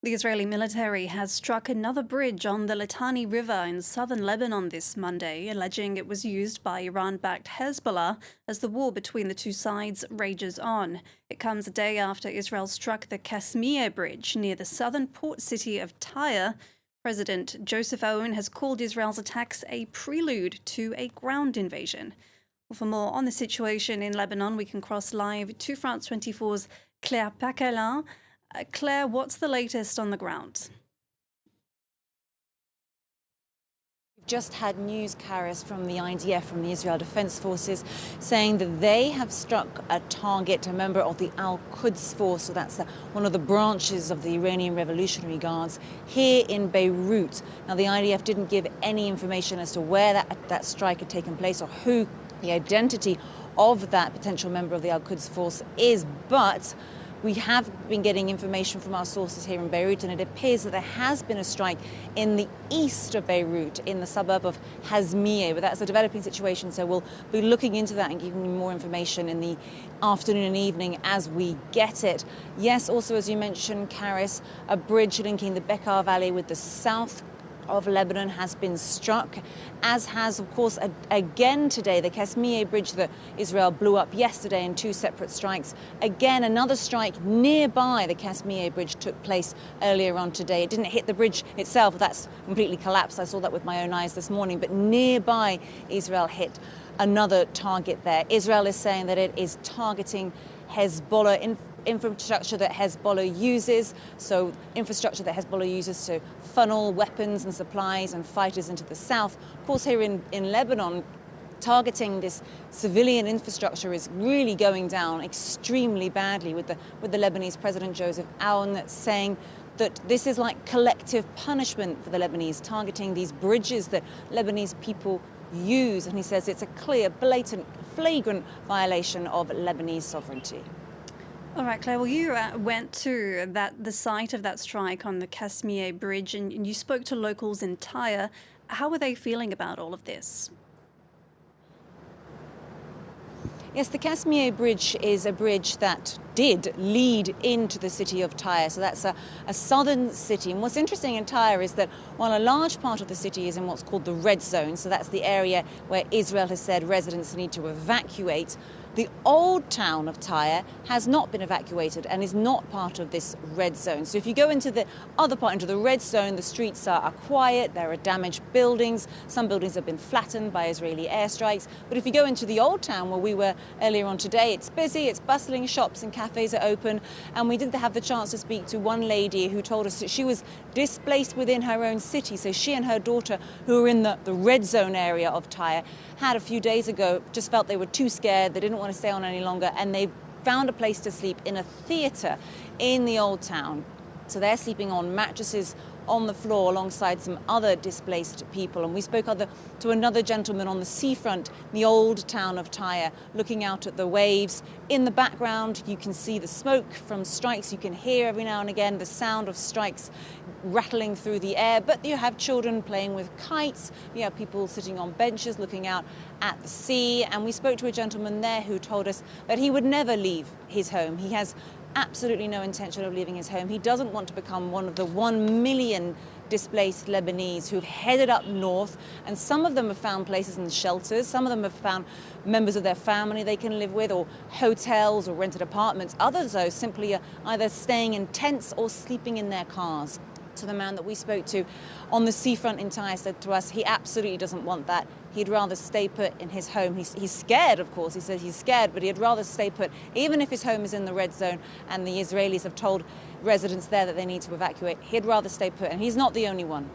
The Israeli military has struck another bridge on the Litani River in southern Lebanon this Monday, alleging it was used by Iran-backed Hezbollah as the war between the two sides rages on. It comes a day after Israel struck the Kasmieh Bridge near the southern port city of Tyre. President Joseph Aoun has called Israel's attacks a prelude to a ground invasion. Well, for more on the situation in Lebanon, we can cross live to France 24's Claire Paccalin. Claire, what's the latest on the ground? We've just had news, Karis, from the IDF, from the Israel Defense Forces, saying that they have struck a target, a member of the Al-Quds force, so that's one of the branches of the Iranian Revolutionary Guards, here in Beirut. Now, the IDF didn't give any information as to where that strike had taken place or who the identity of that potential member of the Al-Quds force is, but we have been getting information from our sources here in Beirut, and it appears that there has been a strike in the east of Beirut, in the suburb of Hasmieh, but that's a developing situation, so we'll be looking into that and giving you more information in the afternoon and evening as we get it. Yes, also, as you mentioned, Karis, a bridge linking the Bekaa Valley with the south of Lebanon has been struck, as has, of course, again today, the Kasmieh bridge that Israel blew up yesterday in two separate strikes. Again, another strike nearby the Kasmieh bridge took place earlier on today. It didn't hit the bridge itself. That's completely collapsed. I saw that with my own eyes this morning. But nearby, Israel hit another target there. Israel is saying that it is targeting Hezbollah infrastructure that Hezbollah uses, so infrastructure that Hezbollah uses to funnel weapons and supplies and fighters into the south. Of course, here in Lebanon, targeting this civilian infrastructure is really going down extremely badly, with the Lebanese President Joseph Aoun saying that this is like collective punishment for the Lebanese, targeting these bridges that Lebanese people use. And he says it's a clear, blatant, flagrant violation of Lebanese sovereignty. All right, Claire, well, you went to the site of that strike on the Kasmieh Bridge, and you spoke to locals in Tyre. How are they feeling about all of this? Yes, the Kasmieh Bridge is a bridge that did lead into the city of Tyre. So that's a southern city. And what's interesting in Tyre is that while a large part of the city is in what's called the red zone, so that's the area where Israel has said residents need to evacuate, the old town of Tyre has not been evacuated and is not part of this red zone. So if you go into the other part, into the red zone, the streets are quiet, there are damaged buildings. Some buildings have been flattened by Israeli airstrikes. But if you go into the old town where we were earlier on today, it's busy, it's bustling, shops and cafes are open. And we did have the chance to speak to one lady who told us that she was displaced within her own city. So she and her daughter, who were in the red zone area of Tyre, had a few days ago just felt they were too scared, they didn't want to stay on any longer, and they found a place to sleep in a theatre in the old town. So they're sleeping on mattresses on the floor alongside some other displaced people. And we spoke to another gentleman on the seafront, the old town of Tyre, looking out at the waves. In the background, you can see the smoke from strikes. You can hear every now and again the sound of strikes rattling through the air. But you have children playing with kites. You have people sitting on benches looking out at the sea. And we spoke to a gentleman there who told us that he would never leave his home. He has absolutely no intention of leaving his home. He doesn't want to become one of the 1 million displaced Lebanese who've headed up north, and some of them have found places in shelters, some of them have found members of their family they can live with, or hotels or rented apartments. Others, though, simply are either staying in tents or sleeping in their cars. So the man that we spoke to on the seafront in Tyre said to us he absolutely doesn't want that. He'd rather stay put in his home. He's scared, of course. He says he's scared, but he'd rather stay put, even if his home is in the red zone and the Israelis have told residents there that they need to evacuate. He'd rather stay put, and he's not the only one.